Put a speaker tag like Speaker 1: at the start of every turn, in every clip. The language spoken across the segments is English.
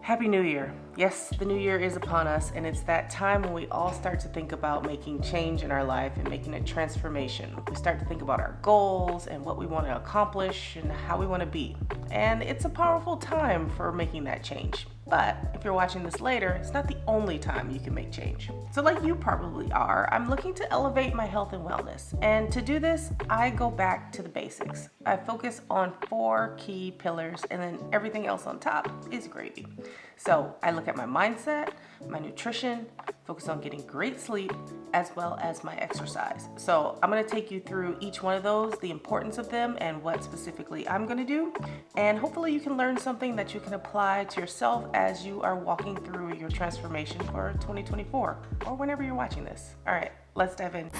Speaker 1: Happy New Year. Yes, the new year is upon us, and it's that time when we all start to think about making change in our life and making a transformation. We start to think about our goals and what we want to accomplish and how we want to be. And it's a powerful time for making that change. But if you're watching this later, it's not the only time you can make change. So like you probably are, I'm looking to elevate my health and wellness. And to do this, I go back to the basics. I focus on 4 key pillars, and then everything else on top is gravy. So I look at my mindset, my nutrition, focus on getting great sleep, as well as my exercise. So I'm gonna take you through each one of those, the importance of them, and what specifically I'm gonna do. And hopefully you can learn something that you can apply to yourself as you are walking through your transformation for 2024, or whenever you're watching this. All right, let's dive in.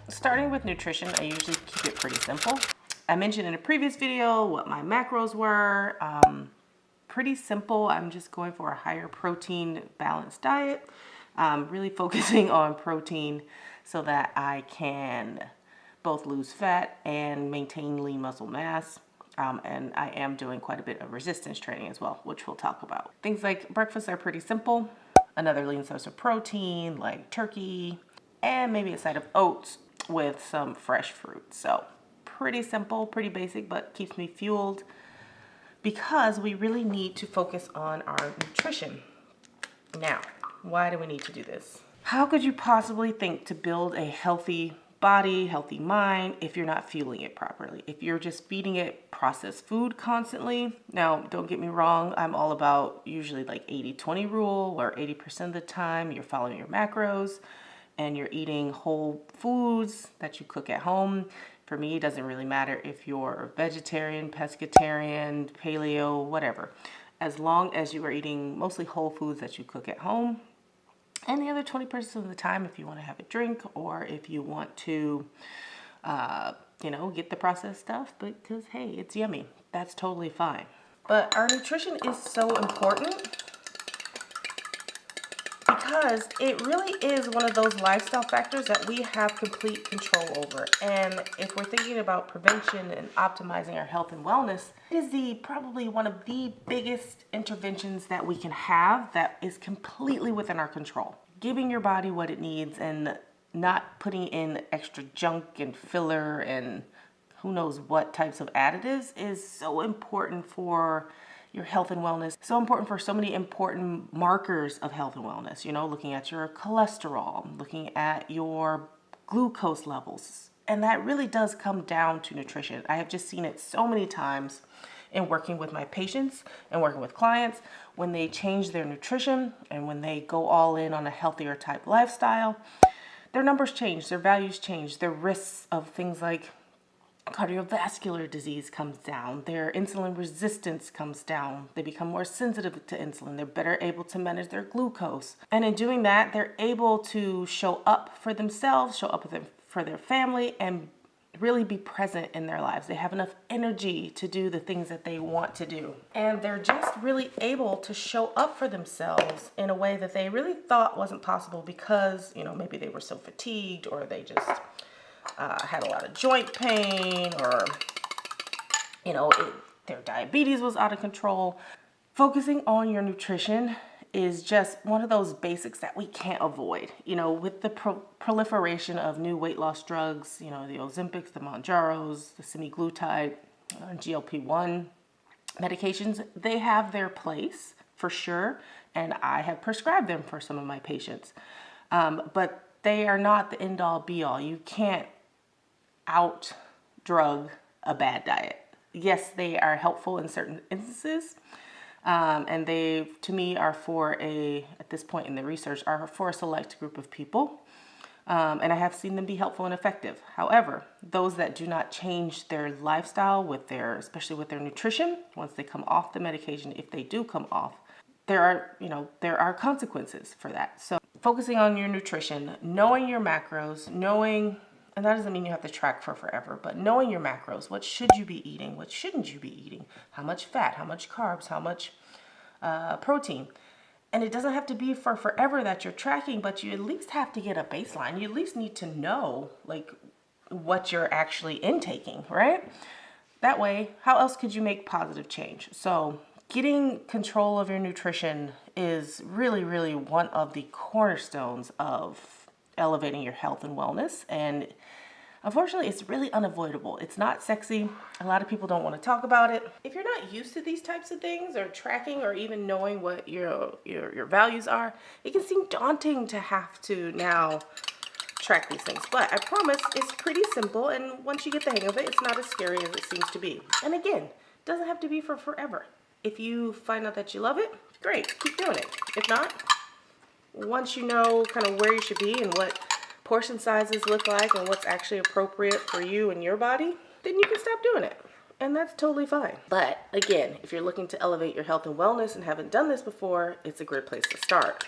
Speaker 1: Starting with nutrition, I usually keep it pretty simple. I mentioned in a previous video what my macros were. Pretty simple. I'm just going for a higher protein balanced diet, really focusing on protein so that I can both lose fat and maintain lean muscle mass. And I am doing quite a bit of resistance training as well, which we'll talk about. Things like breakfast are pretty simple. Another lean source of protein like turkey, and maybe a side of oats with some fresh fruit. So pretty simple, pretty basic, but keeps me fueled, because we really need to focus on our nutrition. Now, why do we need to do this? How could you possibly think to build a healthy body, healthy mind, if you're not fueling it properly? If you're just feeding it processed food constantly? Now, don't get me wrong, I'm all about usually like 80-20 rule, where 80% of the time you're following your macros and you're eating whole foods that you cook at home. For me, it doesn't really matter if you're vegetarian, pescatarian, paleo, whatever. As long as you are eating mostly whole foods that you cook at home. And the other 20% of the time, if you want to have a drink or if you want to, get the processed stuff, because hey, it's yummy. That's totally fine. But our nutrition is so important, because it really is one of those lifestyle factors that we have complete control over. And if we're thinking about prevention and optimizing our health and wellness, it is probably one of the biggest interventions that we can have that is completely within our control. Giving your body what it needs and not putting in extra junk and filler and who knows what types of additives is so important for your health and wellness. So important for so many important markers of health and wellness, looking at your cholesterol, looking at your glucose levels. And that really does come down to nutrition. I have just seen it so many times in working with my patients and working with clients. When they change their nutrition and when they go all in on a healthier type lifestyle, their numbers change, their values change, their risks of things like cardiovascular disease comes down, their insulin resistance comes down, they become more sensitive to insulin, they're better able to manage their glucose. And in doing that, they're able to show up for themselves, show up for their family, and really be present in their lives. They have enough energy to do the things that they want to do. And they're just really able to show up for themselves in a way that they really thought wasn't possible because, maybe they were so fatigued, or they just had a lot of joint pain, or their diabetes was out of control. Focusing on your nutrition is just one of those basics that we can't avoid. With the proliferation of new weight loss drugs, the Ozempics, the Mounjaros, the semaglutide, GLP-1 medications, they have their place for sure, and I have prescribed them for some of my patients. But they are not the end-all be-all. You can't out-drug a bad diet. Yes, they are helpful in certain instances, and they, to me, are at this point in the research, are for a select group of people, and I have seen them be helpful and effective. However, those that do not change their lifestyle especially with their nutrition, once they come off the medication, if they do come off, there are consequences for that. So focusing on your nutrition, knowing your macros, knowing And that doesn't mean you have to track for forever, but knowing your macros, what should you be eating, what shouldn't you be eating, how much fat, how much carbs, how much protein. And it doesn't have to be for forever that you're tracking, but you at least have to get a baseline. You at least need to know like what you're actually intaking, right? That way, how else could you make positive change? So getting control of your nutrition is really, really one of the cornerstones of elevating your health and wellness. And unfortunately, it's really unavoidable. It's not sexy. A lot of people don't want to talk about it. If you're not used to these types of things or tracking or even knowing what your values are, it can seem daunting to have to now track these things. But I promise it's pretty simple, and once you get the hang of it, it's not as scary as it seems to be. And again, it doesn't have to be for forever. If you find out that you love it, great, keep doing it. If not, once you know kind of where you should be and what portion sizes look like and what's actually appropriate for you and your body, then you can stop doing it. And that's totally fine. But again, if you're looking to elevate your health and wellness and haven't done this before, it's a great place to start.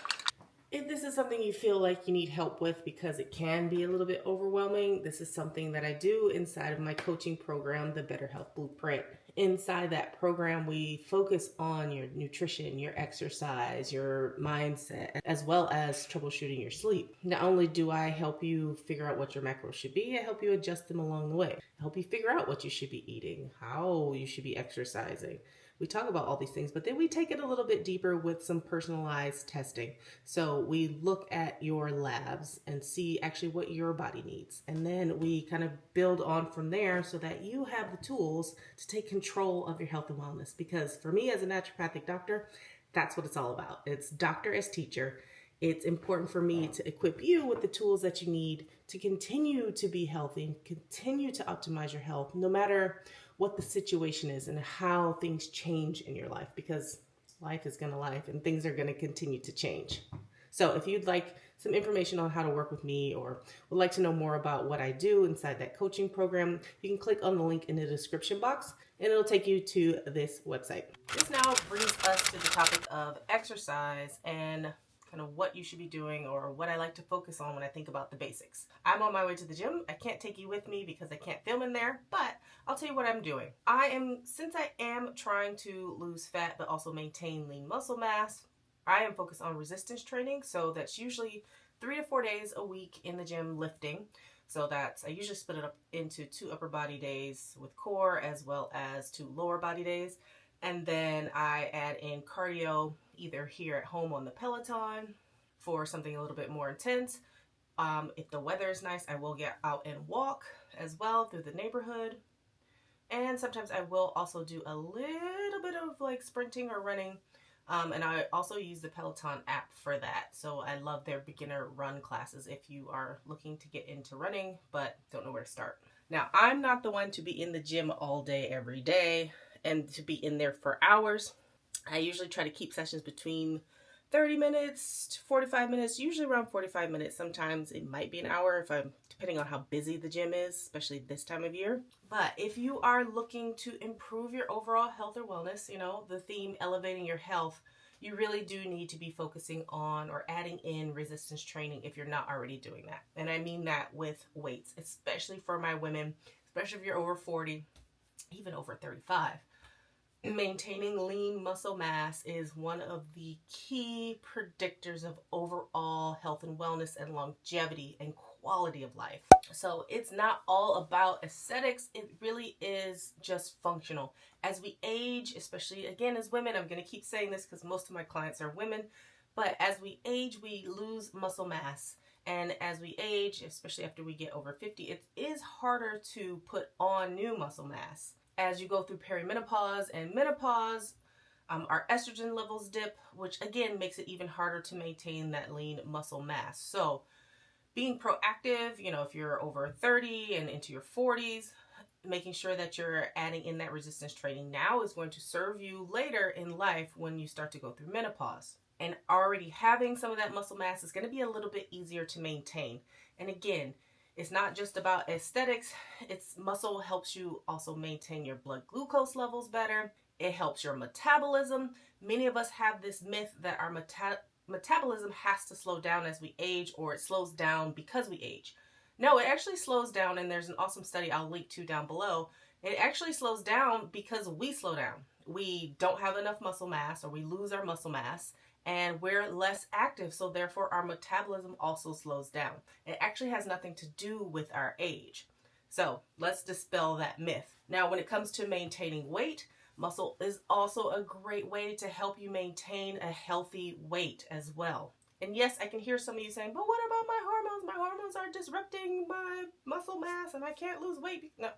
Speaker 1: If this is something you feel like you need help with because it can be a little bit overwhelming, this is something that I do inside of my coaching program, the Better Health Blueprint. Inside that program, we focus on your nutrition, your exercise, your mindset, as well as troubleshooting your sleep. Not only do I help you figure out what your macros should be, I help you adjust them along the way. I help you figure out what you should be eating, how you should be exercising. We talk about all these things, but then we take it a little bit deeper with some personalized testing. So we look at your labs and see actually what your body needs. And then we kind of build on from there so that you have the tools to take control of your health and wellness. Because for me as a naturopathic doctor, that's what it's all about. It's doctor as teacher. It's important for me to equip you with the tools that you need to continue to be healthy, continue to optimize your health, no matter what the situation is and how things change in your life, because life is going to life and things are going to continue to change. So if you'd like some information on how to work with me or would like to know more about what I do inside that coaching program, you can click on the link in the description box and it'll take you to this website. This now brings us to the topic of exercise and kind of what you should be doing or what I like to focus on when I think about the basics. I'm on my way to the gym. I can't take you with me because I can't film in there, but I'll tell you what I'm doing. Since I am trying to lose fat but also maintain lean muscle mass, I am focused on resistance training. So that's usually 3 to 4 days a week in the gym lifting. So I usually split it up into 2 upper body days with core as well as 2 lower body days. And then I add in cardio either here at home on the Peloton for something a little bit more intense. If the weather is nice, I will get out and walk as well through the neighborhood. And sometimes I will also do a little bit of like sprinting or running. And I also use the Peloton app for that. So I love their beginner run classes if you are looking to get into running but don't know where to start. Now, I'm not the one to be in the gym all day, every day, and to be in there for hours. I usually try to keep sessions between 30 minutes to 45 minutes, usually around 45 minutes. Sometimes it might be an hour depending on how busy the gym is, especially this time of year. But if you are looking to improve your overall health or wellness, the theme elevating your health, you really do need to be focusing on or adding in resistance training if you're not already doing that. And I mean that with weights, especially for my women, especially if you're over 40, even over 35. Maintaining lean muscle mass is one of the key predictors of overall health and wellness and longevity and quality of life. So it's not all about aesthetics. It really is just functional. As we age, especially again as women, I'm going to keep saying this because most of my clients are women, but as we age, we lose muscle mass. And as we age, especially after we get over 50, it is harder to put on new muscle mass. As you go through perimenopause and menopause, our estrogen levels dip, which again makes it even harder to maintain that lean muscle mass. So being proactive, if you're over 30 and into your 40s, making sure that you're adding in that resistance training now is going to serve you later in life when you start to go through menopause. And already having some of that muscle mass is going to be a little bit easier to maintain. And again, it's not just about aesthetics. Muscle helps you also maintain your blood glucose levels better. It helps your metabolism. Many of us have this myth that our metabolism has to slow down as we age, or it slows down because we age. No, it actually slows down, and there's an awesome study I'll link to down below. It actually slows down because we slow down. We don't have enough muscle mass, or we lose our muscle mass, and we're less active, so therefore our metabolism also slows down. It actually has nothing to do with our age. So let's dispel that myth. Now, when it comes to maintaining weight, muscle is also a great way to help you maintain a healthy weight as well. And yes, I can hear some of you saying, but what about my hormones? My hormones are disrupting my muscle mass and I can't lose weight. No.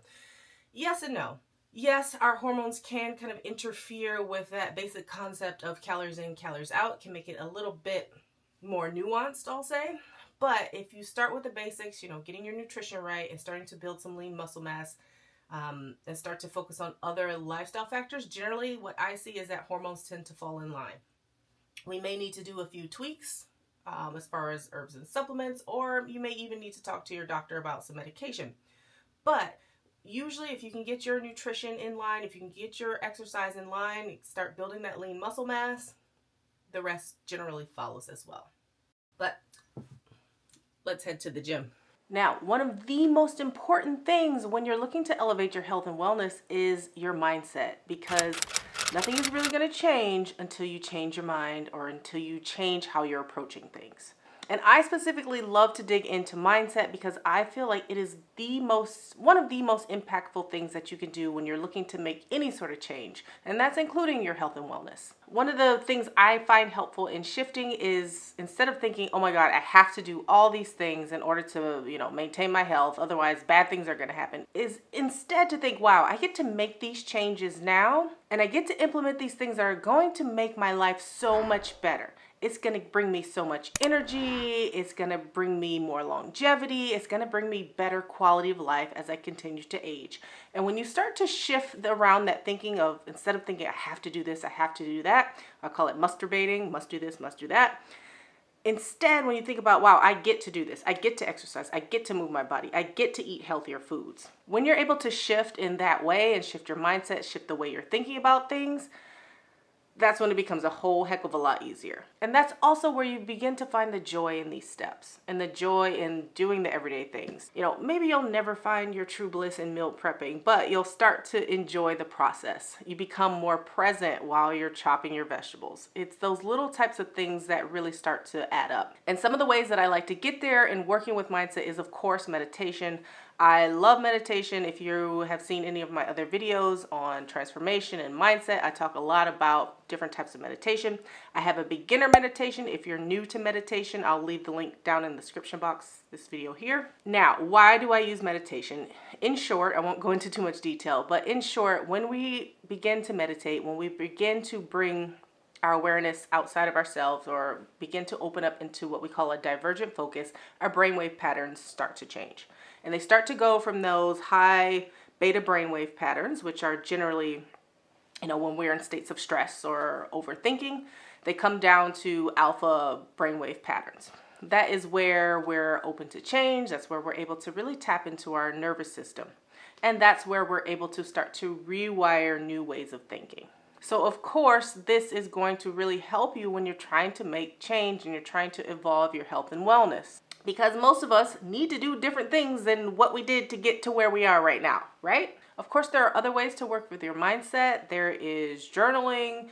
Speaker 1: Yes and no. Yes, our hormones can kind of interfere with that basic concept of calories in, calories out. It can make it a little bit more nuanced, I'll say. But if you start with the basics, getting your nutrition right and starting to build some lean muscle mass, and start to focus on other lifestyle factors, generally what I see is that hormones tend to fall in line. We may need to do a few tweaks as far as herbs and supplements, or you may even need to talk to your doctor about some medication. But usually if you can get your nutrition in line, if you can get your exercise in line, start building that lean muscle mass, the rest generally follows as well. But let's head to the gym. Now, one of the most important things when you're looking to elevate your health and wellness is your mindset, because nothing is really going to change until you change your mind or until you change how you're approaching things. And I specifically love to dig into mindset because I feel like it is one of the most impactful things that you can do when you're looking to make any sort of change, and that's including your health and wellness. One of the things I find helpful in shifting is, instead of thinking, oh my God, I have to do all these things in order to, maintain my health, otherwise bad things are going to happen, is instead to think, wow, I get to make these changes now, and I get to implement these things that are going to make my life so much better. It's going to bring me so much energy. It's going to bring me more longevity. It's going to bring me better quality of life as I continue to age. And when you start to shift around that thinking of, instead of thinking, I have to do this, I have to do that, I call it masturbating, must do this, must do that. Instead, when you think about, wow, I get to do this, I get to exercise, I get to move my body, I get to eat healthier foods. When you're able to shift in that way and shift your mindset, shift the way you're thinking about things, that's when it becomes a whole heck of a lot easier. And that's also where you begin to find the joy in these steps and the joy in doing the everyday things. Maybe you'll never find your true bliss in meal prepping, but you'll start to enjoy the process. You become more present while you're chopping your vegetables. It's those little types of things that really start to add up. And some of the ways that I like to get there in working with mindset is, of course, meditation. I love meditation. If you have seen any of my other videos on transformation and mindset, I talk a lot about different types of meditation. I have a beginner meditation. If you're new to meditation, I'll leave the link down in the description box, this video here. Now, why do I use meditation? In short, I won't go into too much detail, but in short, when we begin to meditate, when we begin to bring our awareness outside of ourselves or begin to open up into what we call a divergent focus, our brainwave patterns start to change. And they start to go from those high beta brainwave patterns, which are generally, when we're in states of stress or overthinking, they come down to alpha brainwave patterns. That is where we're open to change. That's where we're able to really tap into our nervous system. And that's where we're able to start to rewire new ways of thinking. So of course, this is going to really help you when you're trying to make change and you're trying to evolve your health and wellness. Because most of us need to do different things than what we did to get to where we are right now, right? Of course, there are other ways to work with your mindset. There is journaling,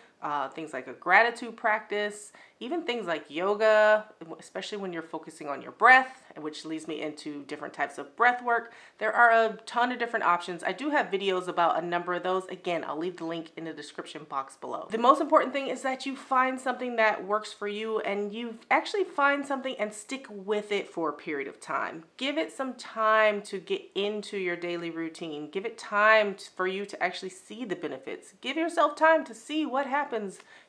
Speaker 1: things like a gratitude practice, even things like yoga, especially when you're focusing on your breath, which leads me into different types of breath work. There are a ton of different options. I do have videos about a number of those. Again, I'll leave the link in the description box below. The most important thing is that you find something that works for you, and you actually find something and stick with it for a period of time. Give it some time to get into your daily routine. Give it time for you to actually see the benefits. Give yourself time to see what happens.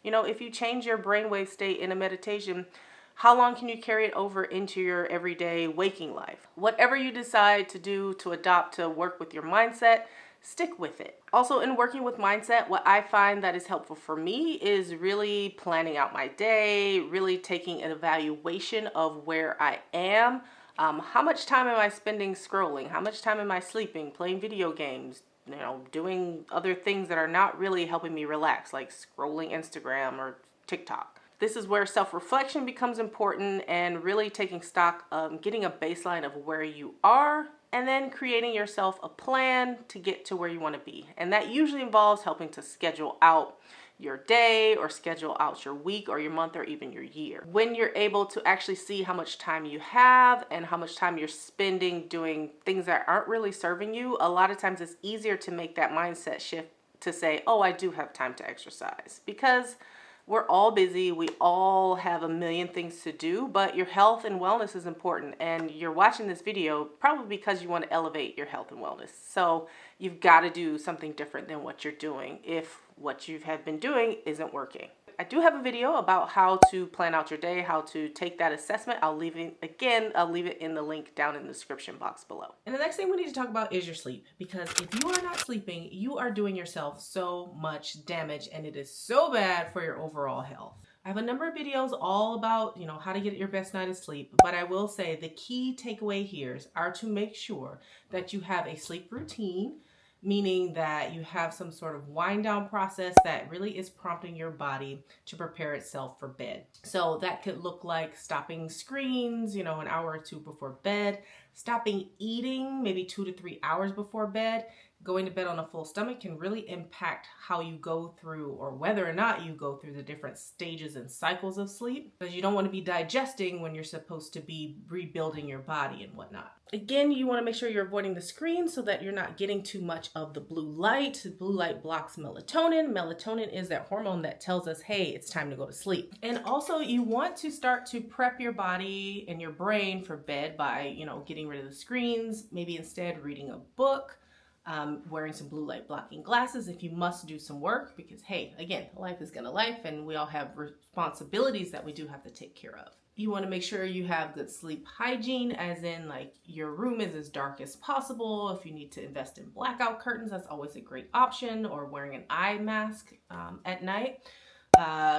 Speaker 1: If you change your brainwave state in a meditation, how long can you carry it over into your everyday waking life? Whatever you decide to do, to adopt, to work with your mindset, stick with it. Also, in working with mindset, what I find that is helpful for me is really planning out my day, really taking an evaluation of where I am. How much time am I spending scrolling? How much time am I sleeping, playing video games, doing other things that are not really helping me relax, like scrolling Instagram or TikTok. This is where self-reflection becomes important and really taking stock, getting a baseline of where you are, and then creating yourself a plan to get to where you want to be. And that usually involves helping to schedule out your day or schedule out your week or your month or even your year. When you're able to actually see how much time you have and how much time you're spending doing things that aren't really serving you, a lot of times it's easier to make that mindset shift to say, oh, I do have time to exercise, because we're all busy. We all have a million things to do, but your health and wellness is important. And you're watching this video probably because you want to elevate your health and wellness. So you've got to do something different than what you're doing if what you have been doing isn't working. I do have a video about how to plan out your day, how to take that assessment. I'll leave it in the link down in the description box below. And the next thing we need to talk about is your sleep, because if you are not sleeping, you are doing yourself so much damage, and it is so bad for your overall health. I have a number of videos all about, how to get your best night of sleep, but I will say the key takeaway here are to make sure that you have a sleep routine, meaning that you have some sort of wind down process that really is prompting your body to prepare itself for bed. So that could look like stopping screens, an hour or two before bed, stopping eating maybe 2 to 3 hours before bed. Going to bed on a full stomach can really impact how you go through, or whether or not you go through, the different stages and cycles of sleep, because you don't want to be digesting when you're supposed to be rebuilding your body and whatnot. Again, you want to make sure you're avoiding the screen so that you're not getting too much of the blue light. The blue light blocks melatonin. Melatonin is that hormone that tells us, hey, it's time to go to sleep. And also you want to start to prep your body and your brain for bed by, getting rid of the screens, maybe instead reading a book, wearing some blue light blocking glasses if you must do some work, because hey, again, life is gonna life and we all have responsibilities that we do have to take care of. You want to make sure you have good sleep hygiene, as in like your room is as dark as possible. If you need to invest in blackout curtains, that's always a great option, or wearing an eye mask at night.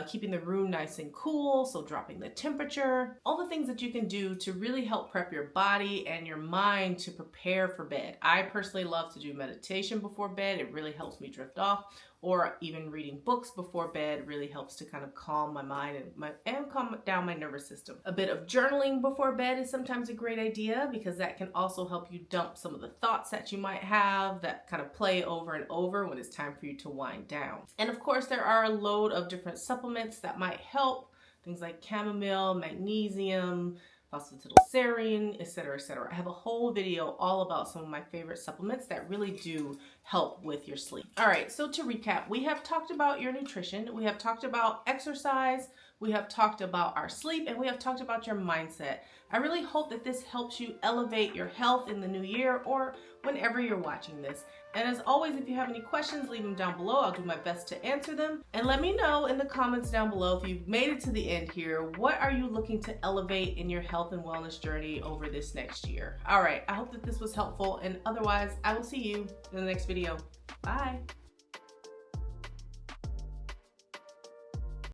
Speaker 1: Keeping the room nice and cool, so dropping the temperature, all the things that you can do to really help prep your body and your mind to prepare for bed. I personally love to do meditation before bed. It really helps me drift off, or even reading books before bed really helps to kind of calm my mind and calm down my nervous system. A bit of journaling before bed is sometimes a great idea, because that can also help you dump some of the thoughts that you might have that kind of play over and over when it's time for you to wind down. And of course, there are a load of different supplements that might help, things like chamomile, magnesium, phosphatidylserine, etc., etc. I have a whole video all about some of my favorite supplements that really do help with your sleep. All right, so to recap, we have talked about your nutrition, we have talked about exercise, we have talked about our sleep, and we have talked about your mindset. I really hope that this helps you elevate your health in the new year, or whenever you're watching this. And as always, if you have any questions, leave them down below. I'll do my best to answer them. And let me know in the comments down below, if you've made it to the end here, what are you looking to elevate in your health and wellness journey over this next year? All right, I hope that this was helpful, and otherwise I will see you in the next video. Bye.